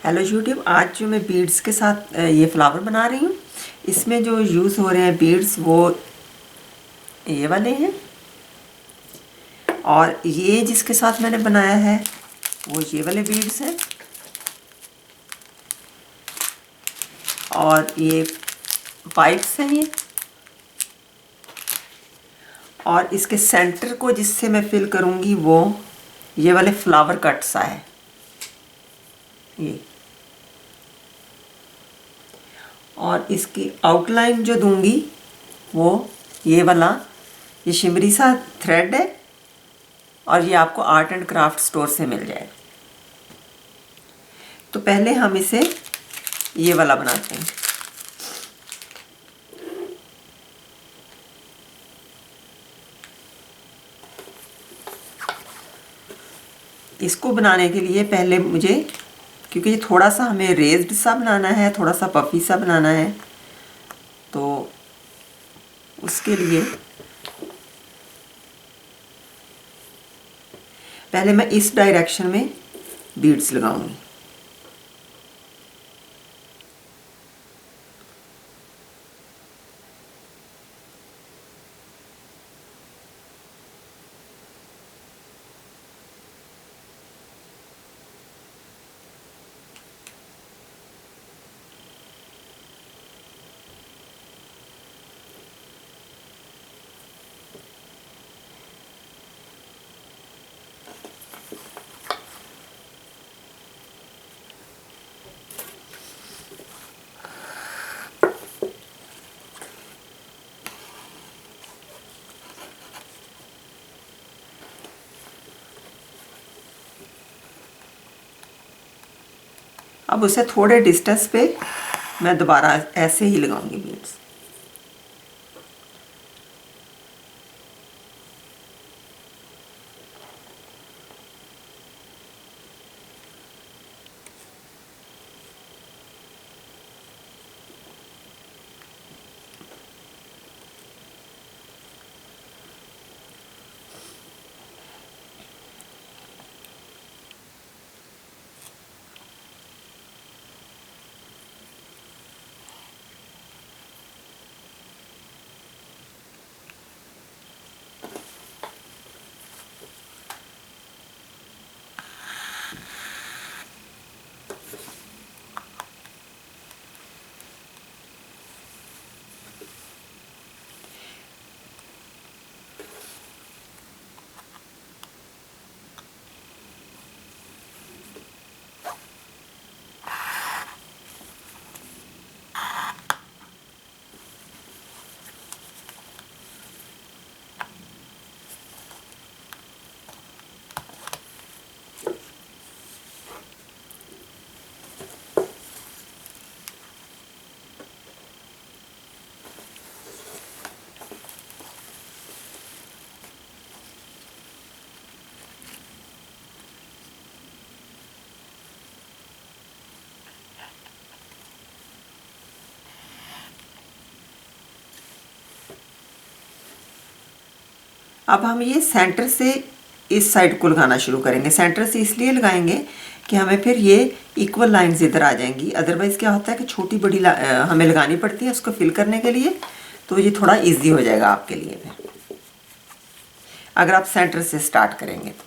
Hello YouTube. आज जो मैं बीड्स के साथ ये फ्लावर बना रही हूँ, इसमें जो यूज़ हो रहे हैं बीड्स वो ये वाले हैं, और ये जिसके साथ मैंने बनाया है वो ये वाले बीड्स हैं, और ये पाइप्स हैं ये, और इसके सेंटर को जिससे मैं फिल करूँगी वो ये वाले फ्लावर कट्स है ये, और इसकी आउटलाइन जो दूंगी वो ये वाला ये शिमरी सा थ्रेड है, और ये आपको आर्ट एंड क्राफ्ट स्टोर से मिल जाएगा। तो पहले हम इसे ये वाला बनाते हैं। इसको बनाने के लिए पहले मुझे, क्योंकि ये थोड़ा सा हमें रेज्ड सा बनाना है, थोड़ा सा पफी सा बनाना है, तो उसके लिए पहले मैं इस डायरेक्शन में बीड्स लगाऊंगी। अब उसे थोड़े डिस्टेंस पे मैं दोबारा ऐसे ही लगाऊंगी बीड्स। अब हम ये सेंटर से इस साइड को लगाना शुरू करेंगे। सेंटर से इसलिए लगाएंगे कि हमें फिर ये इक्वल लाइंस इधर आ जाएंगी। अदरवाइज़ क्या होता है कि छोटी बड़ी हमें लगानी पड़ती है उसको फिल करने के लिए, तो ये थोड़ा इजी हो जाएगा आपके लिए फिर, अगर आप सेंटर से स्टार्ट करेंगे तो।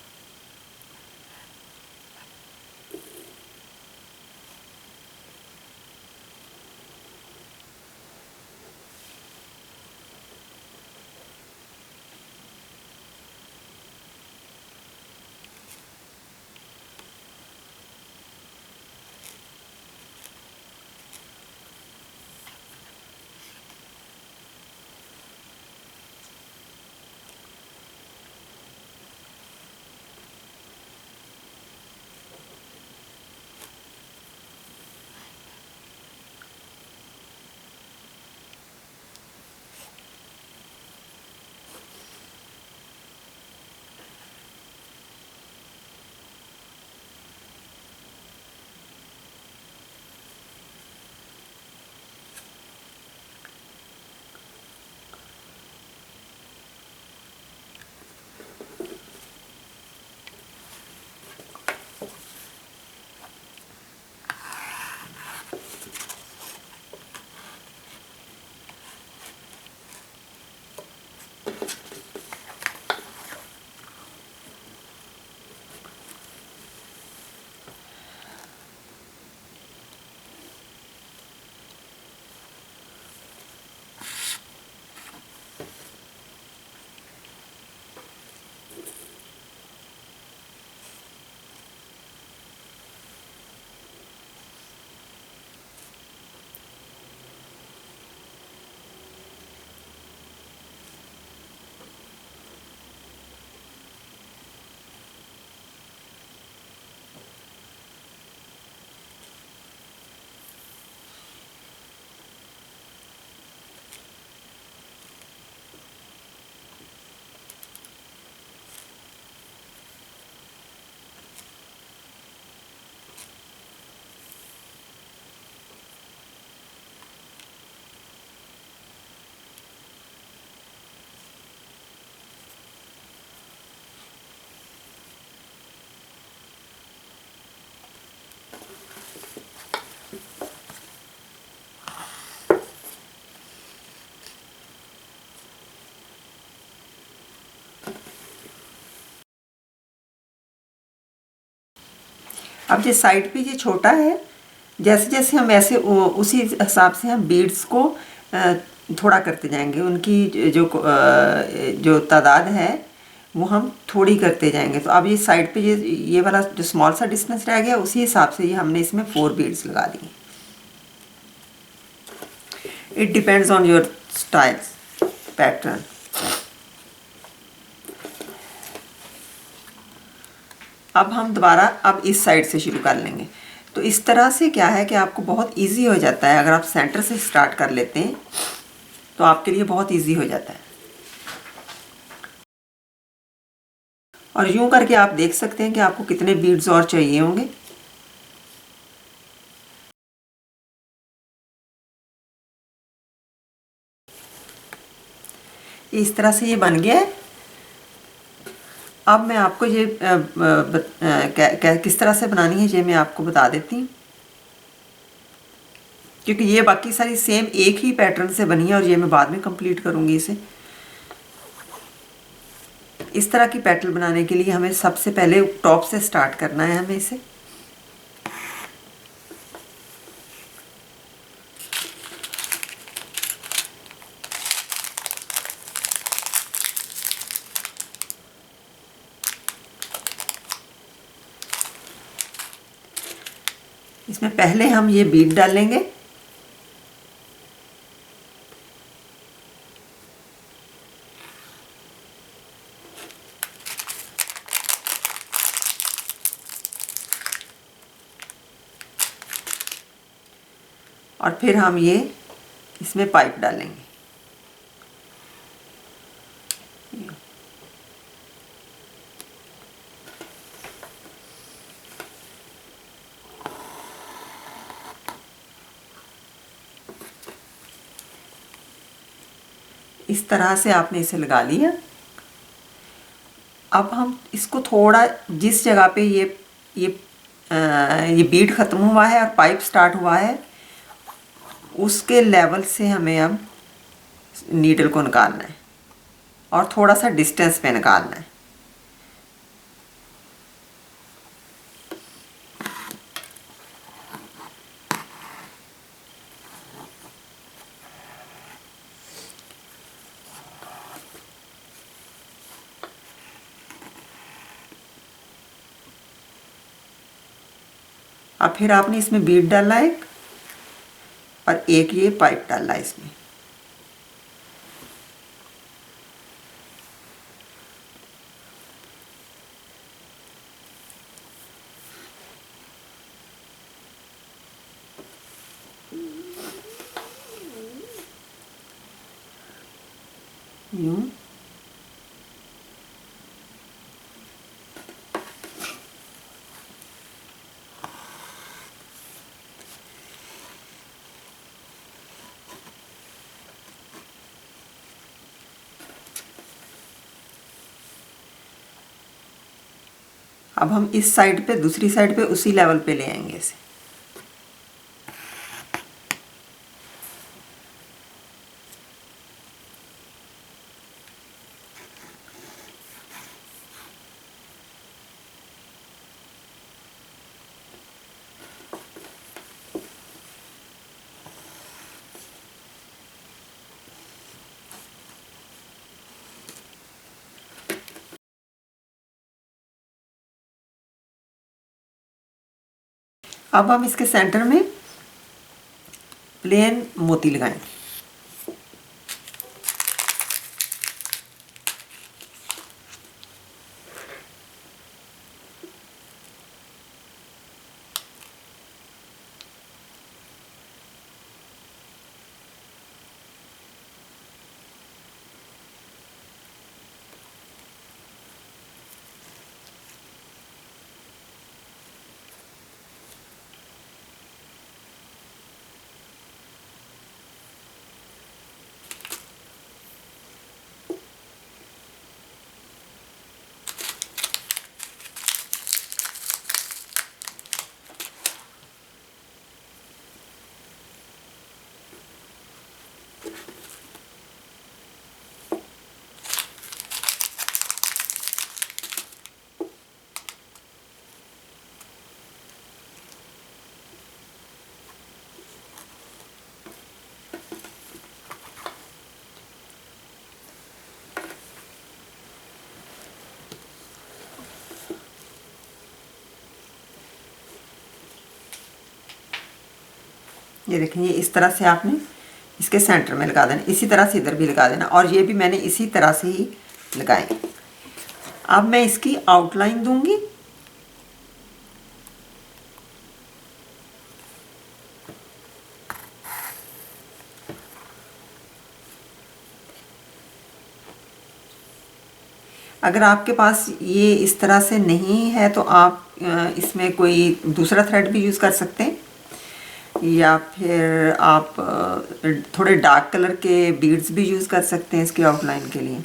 अब ये साइड पे ये छोटा है, जैसे जैसे हम ऐसे उसी हिसाब से हम बीड्स को थोड़ा करते जाएंगे, उनकी जो तादाद है वो हम थोड़ी करते जाएंगे। तो अब ये साइड पे ये वाला जो स्मॉल सा डिस्टेंस रह गया, उसी हिसाब से ये हमने इसमें 4 बीड्स लगा दिए। It depends on your styles pattern. अब हम दोबारा अब इस साइड से शुरू कर लेंगे। तो इस तरह से क्या है कि आपको बहुत इजी हो जाता है, अगर आप सेंटर से स्टार्ट कर लेते हैं तो आपके लिए बहुत इजी हो जाता है। और यूं करके आप देख सकते हैं कि आपको कितने बीड्स और चाहिए होंगे। इस तरह से ये बन गया है। अब मैं आपको ये किस तरह से बनानी है ये मैं आपको बता देती हूँ, क्योंकि ये बाकी सारी सेम एक ही पैटर्न से बनी है और ये मैं बाद में कंप्लीट करूँगी इसे। इस तरह की पैटर्न बनाने के लिए हमें सबसे पहले टॉप से स्टार्ट करना है। हमें इसे इसमें पहले हम ये बीड डालेंगे, और फिर हम ये इसमें पाइप डालेंगे। इस तरह से आपने इसे लगा लिया। अब हम इसको थोड़ा जिस जगह पे ये बीड ख़त्म हुआ है और पाइप स्टार्ट हुआ है उसके लेवल से हमें अब नीडल को निकालना है और थोड़ा सा डिस्टेंस पे निकालना है। अब फिर आपने इसमें बीड डाला एक, और एक ये पाइप डाला इसमें। यूं अब हम इस साइड पे दूसरी साइड पे उसी लेवल पे ले आएंगे इसे। अब हम इसके सेंटर में प्लेन मोती लगाएं। ये देखें, ये इस तरह से आपने इसके सेंटर में लगा देना, इसी तरह से इधर भी लगा देना, और ये भी मैंने इसी तरह से ही लगाए। अब मैं इसकी आउटलाइन दूंगी। अगर आपके पास ये इस तरह से नहीं है तो आप इसमें कोई दूसरा थ्रेड भी यूज़ कर सकते हैं, या फिर आप थोड़े डार्क कलर के बीड्स भी यूज़ कर सकते हैं इसके आउटलाइन के लिए।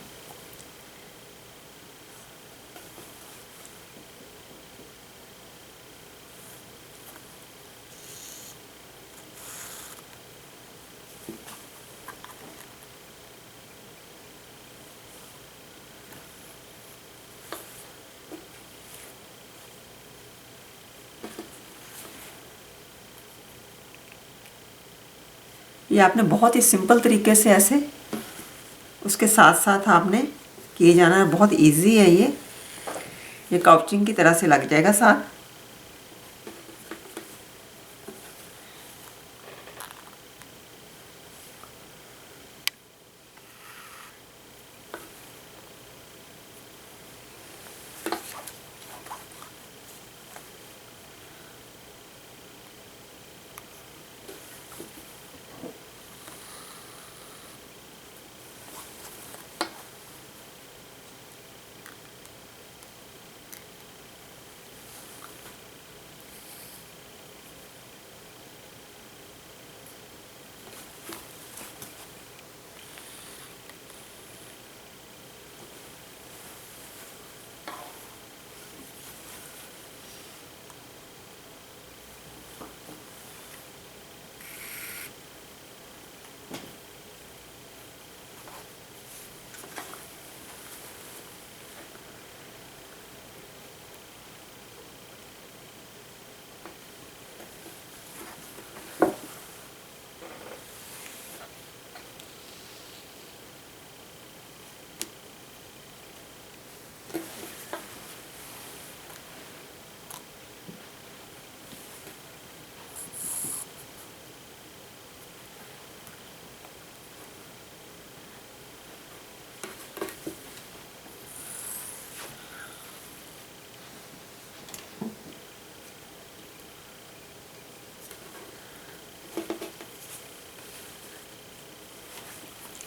ये आपने बहुत ही सिंपल तरीके से ऐसे उसके साथ साथ आपने किए जाना है, बहुत इजी है ये काउचिंग की तरह से लग जाएगा साथ।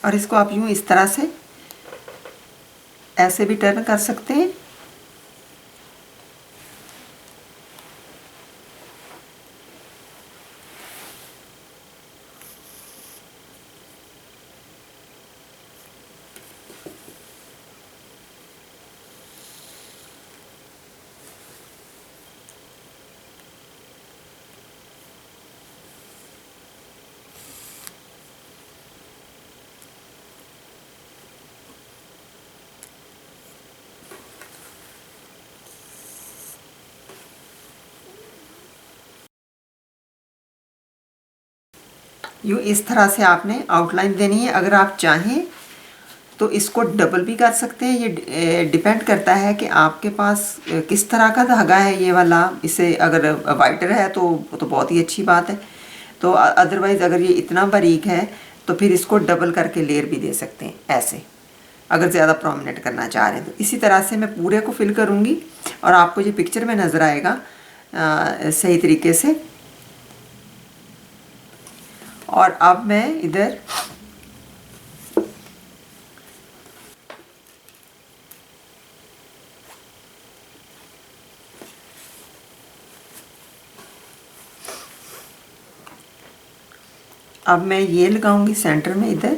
और इसको आप यूँ इस तरह से ऐसे भी टर्न कर सकते हैं। यूँ इस तरह से आपने आउटलाइन देनी है। अगर आप चाहें तो इसको डबल भी कर सकते हैं, ये डिपेंड करता है कि आपके पास किस तरह का धागा है ये वाला। इसे अगर वाइटर है तो बहुत ही अच्छी बात है, तो अदरवाइज़ अगर ये इतना बारीक है तो फिर इसको डबल करके लेयर भी दे सकते हैं ऐसे, अगर ज़्यादा प्रोमिनेंट करना चाह रहे हैं तो। इसी तरह से मैं पूरे को फिल करूँगी और आपको ये पिक्चर में नज़र आएगा सही तरीके से। और अब मैं इधर अब मैं ये लगाऊंगी सेंटर में इधर।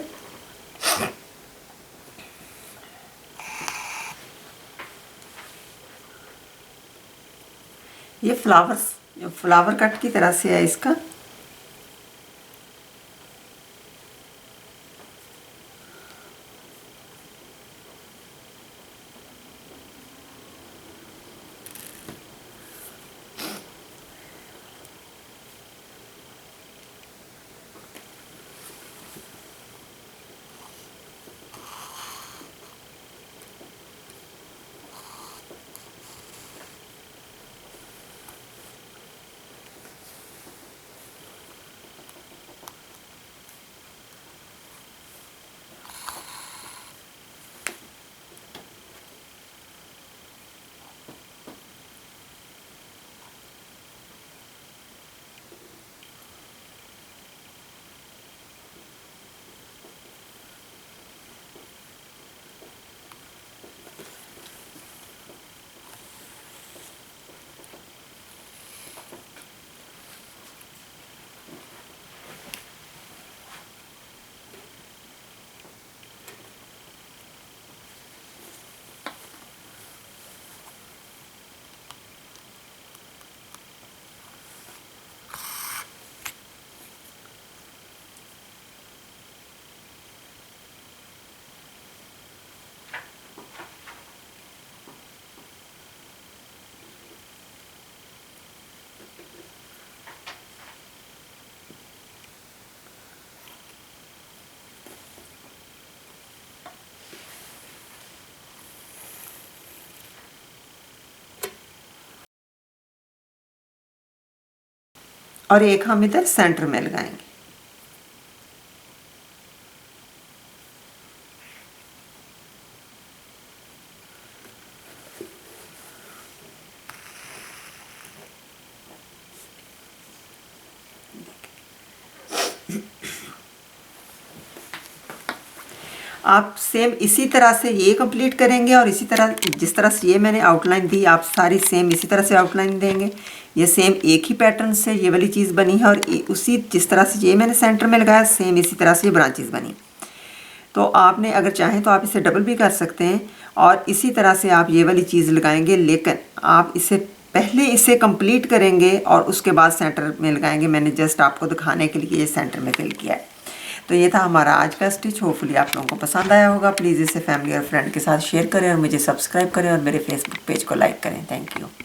ये फ्लावर कट की तरह से है इसका। और एक हम इधर सेंटर में लगाएंगे। आप सेम इसी तरह से ये कंप्लीट करेंगे और इसी तरह जिस तरह से ये मैंने आउटलाइन दी आप सारी सेम इसी तरह से आउटलाइन देंगे। ये सेम एक ही पैटर्न से ये वाली चीज़ बनी है और उसी जिस तरह से ये मैंने सेंटर में लगाया सेम इसी तरह से ये ब्रांचेस बनी। तो आपने अगर चाहें तो आप इसे डबल भी कर सकते हैं और इसी तरह से आप ये वाली चीज़ लगाएंगे, लेकिन आप इसे पहले इसे कंप्लीट करेंगे और उसके बाद सेंटर में लगाएंगे। मैंने जस्ट आपको दिखाने के लिए ये सेंटर में फिल किया है। तो ये था हमारा आज का स्टिच। होपफुली आप लोगों को पसंद आया होगा। प्लीज़ इसे फैमिली और फ्रेंड के साथ शेयर करें और मुझे सब्सक्राइब करें और मेरे फेसबुक पेज को लाइक करें। Thank you.